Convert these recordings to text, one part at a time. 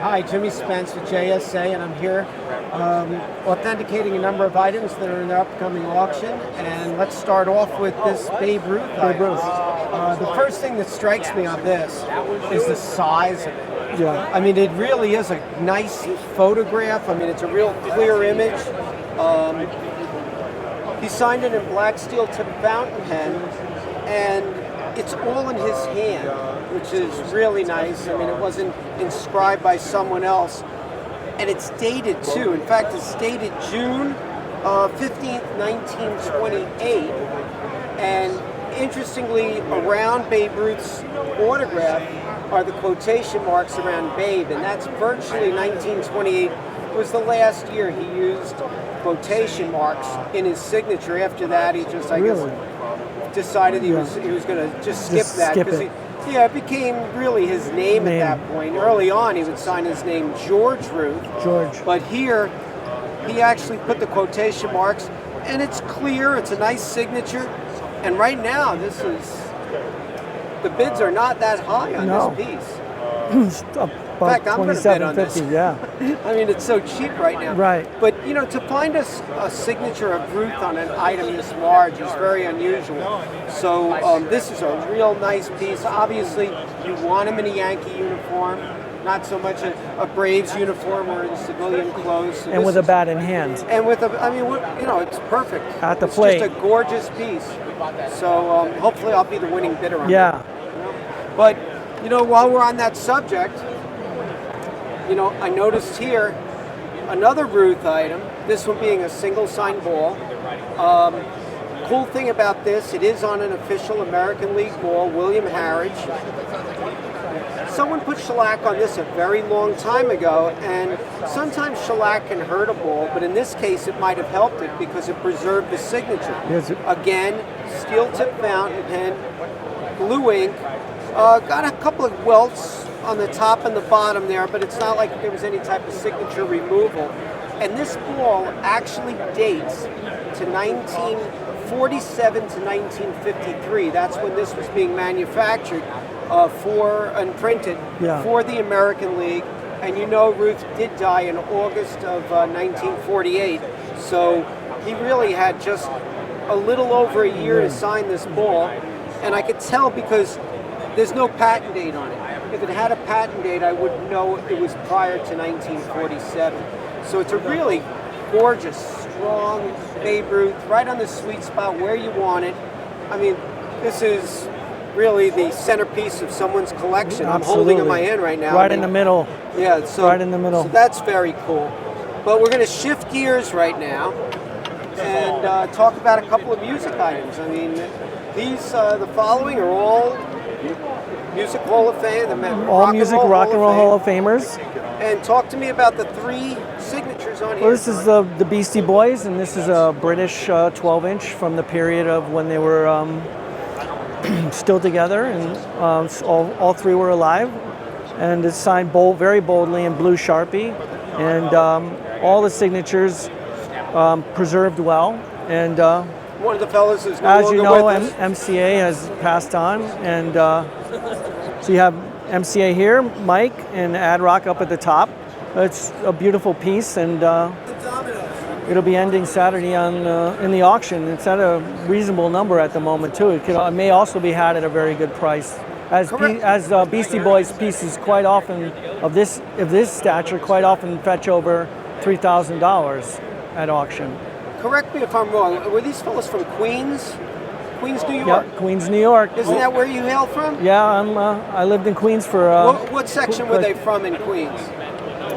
Hi, Jimmy Spence with JSA, and I'm here authenticating a number of items that are in the upcoming auction. And let's start off with this Babe Ruth item. The first thing that strikes me on this is the size of it. Yeah. I mean, it really is a nice photograph. I mean, it's a real clear image. He signed it in black steel tip fountain pen, and it's all in his hand, which is really nice. I mean, it wasn't inscribed by someone else. And it's dated too. In fact, it's dated June 15th, 1928. And interestingly, around Babe Ruth's autograph are the quotation marks around Babe. And that's virtually 1928 was the last year he used quotation marks in his signature. After that, he just, I guess, decided he was going to just skip that, because it became really his name at that point. Early on, he would sign his name George Ruth. But here, he actually put the quotation marks, and it's clear. It's a nice signature. And right now, the bids are not that high on this piece. In fact, I'm going to bid on this. Yeah. I mean, it's so cheap right now. Right. But, you know, to find a signature of Ruth on an item this large is very unusual. So this is a real nice piece. Obviously, you want him in a Yankee uniform, not so much a Braves uniform or in civilian clothes. So and with a bat in hand. And with a, I mean, you know, it's perfect. At the plate. It's just a gorgeous piece. So hopefully I'll be the winning bidder on it. Yeah. You know? But, you know, while we're on that subject, you know, I noticed here another Ruth item, this one being a single sign ball. Cool thing about this, it is on an official American League ball, William Harridge. Someone put shellac on this a very long time ago, and sometimes shellac can hurt a ball, but in this case it might have helped it because it preserved the signature. Yes. Again, steel tip fountain pen, blue ink, got a couple of welts on the top and the bottom there, but it's not like there was any type of signature removal. And this ball actually dates to 1947 to 1953. That's when this was being manufactured and printed for the American League. And you know, Ruth did die in August of 1948. So he really had just a little over a year to sign this ball. And I could tell because there's no patent date on it. If it had a patent date, I would know it was prior to 1947. So it's a really gorgeous, strong Babe Ruth, right on the sweet spot where you want it. I mean, this is really the centerpiece of someone's collection. Absolutely. I'm holding in my hand right now. Right in the middle. Yeah, so right in the middle. So that's very cool. But we're going to shift gears right now and talk about a couple of music items. I mean, these, the following are all Music Hall of Fame, all music rock and roll Hall of Famers. And talk to me about the three signatures on here. Well, this is the Beastie Boys, and this is a British 12-inch from the period of when they were still together, and all three were alive. And it's signed very boldly in blue Sharpie, and all the signatures preserved well. And one of the fellas is no as you know, with us. MCA has passed on, and so you have MCA here, Mike, and Ad Rock up at the top. It's a beautiful piece, and it'll be ending Saturday in the auction. It's at a reasonable number at the moment too. It may also be had at a very good price. As Beastie Boys pieces quite often of this stature quite often fetch over $3,000 at auction. Correct me if I'm wrong. Were these fellas from Queens? Queens, New York? Yeah, Queens, New York. Isn't that where you hail from? Yeah, I lived in Queens for... what section were they from in Queens?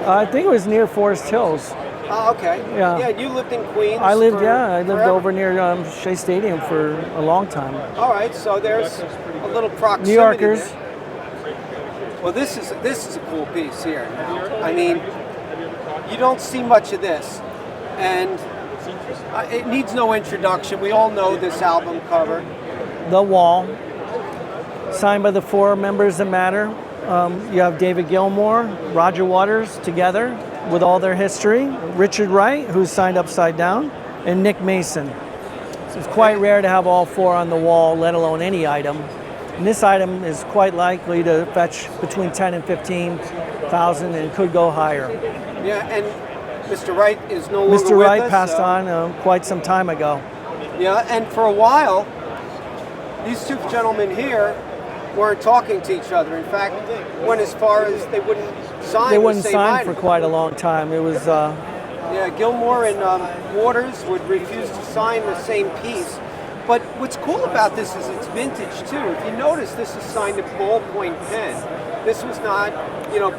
I think it was near Forest Hills. Oh, okay. Yeah. Yeah, you lived in Queens. I lived forever. over near Shea Stadium for a long time. All right, so there's a little proximity. New Yorkers. There. Well, this is a cool piece here. I mean, you don't see much of this, and it needs no introduction. We all know this album cover. The Wall, signed by the four members that matter. You have David Gilmour, Roger Waters together with all their history, Richard Wright, who's signed upside down, and Nick Mason. So it's quite rare to have all four on the wall, let alone any item. And this item is quite likely to fetch between $10,000 and $15,000 thousand and could go higher. Yeah, and Mr. Wright is no longer Mr. with Wright us, passed so- on quite some time ago. Yeah, and for a while, these two gentlemen here weren't talking to each other. In fact, went as far as they wouldn't sign. They the wouldn't same sign item. for quite a long time. It was, Yeah, Gilmore and Waters would refuse to sign the same piece. But what's cool about this is it's vintage too. If you notice, this is signed a ballpoint pen. This was not,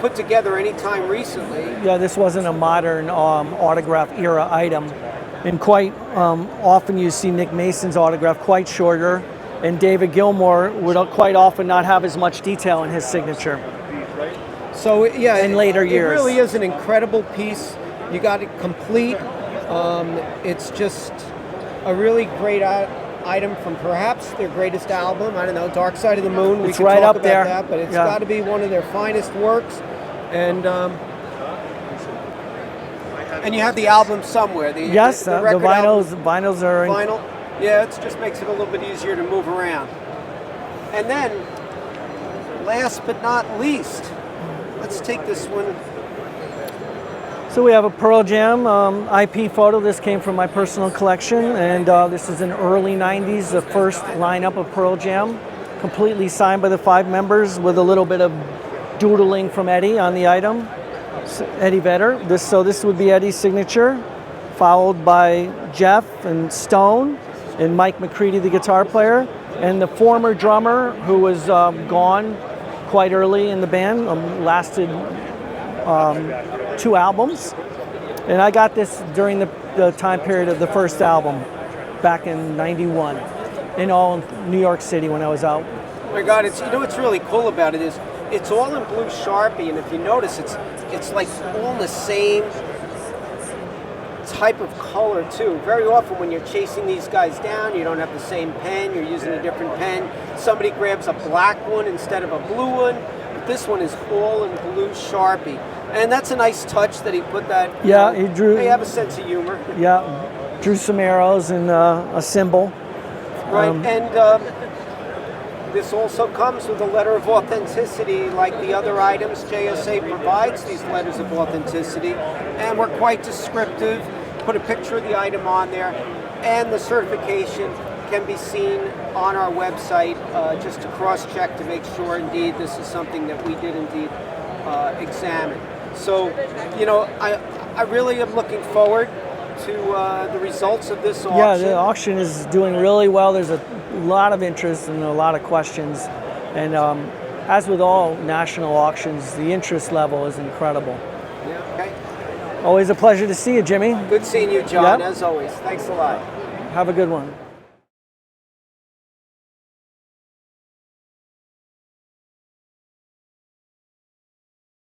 put together anytime recently. yeah, this wasn't a modern autograph era item. And quite often you see Nick Mason's autograph quite shorter, and David Gilmour would quite often not have as much detail in his signature. So yeah, In later years. it really is an incredible piece. You got it complete. It's just a really great item from perhaps their greatest album. I don't know, Dark Side of the Moon. We It's could right talk up about there. that, but it's Yeah. got to be one of their finest works. And you have the album somewhere. Yes, the record album. vinyls are Vinyl. Yeah, it just makes it a little bit easier to move around. And then, last but not least, let's take this one. So we have a Pearl Jam IP photo. This came from my personal collection, and this is in early 90s, the first lineup of Pearl Jam, completely signed by the 5 members with a little bit of doodling from Eddie on the item, Eddie Vedder. This would be Eddie's signature, followed by Jeff and Stone and Mike McCready, the guitar player, and the former drummer who was gone quite early in the band, lasted 2 albums. And I got this during the time period of the first album back in '91 in New York City when I was out. Oh my God, what's really cool about it is it's all in blue Sharpie, and if you notice, it's like all the same type of color too. Very often when you're chasing these guys down, you don't have the same pen, you're using a different pen. Somebody grabs a black one instead of a blue one. But this one is all in blue Sharpie. And that's a nice touch that he put that. Yeah, he drew. They have a sense of humor. Yeah, drew some arrows and a symbol. Right, and this also comes with a letter of authenticity like the other items. JSA provides these letters of authenticity, and we're quite descriptive. Put a picture of the item on there, and the certification can be seen on our website just to cross-check to make sure indeed this is something that we did indeed examine. So, I really am looking forward to the results of this auction. Yeah, the auction is doing really well. There's a lot of interest and a lot of questions. And as with all national auctions, the interest level is incredible. Yeah, okay. Always a pleasure to see you, Jimmy. Good seeing you, John, Yep. as always. Thanks a lot. Have a good one.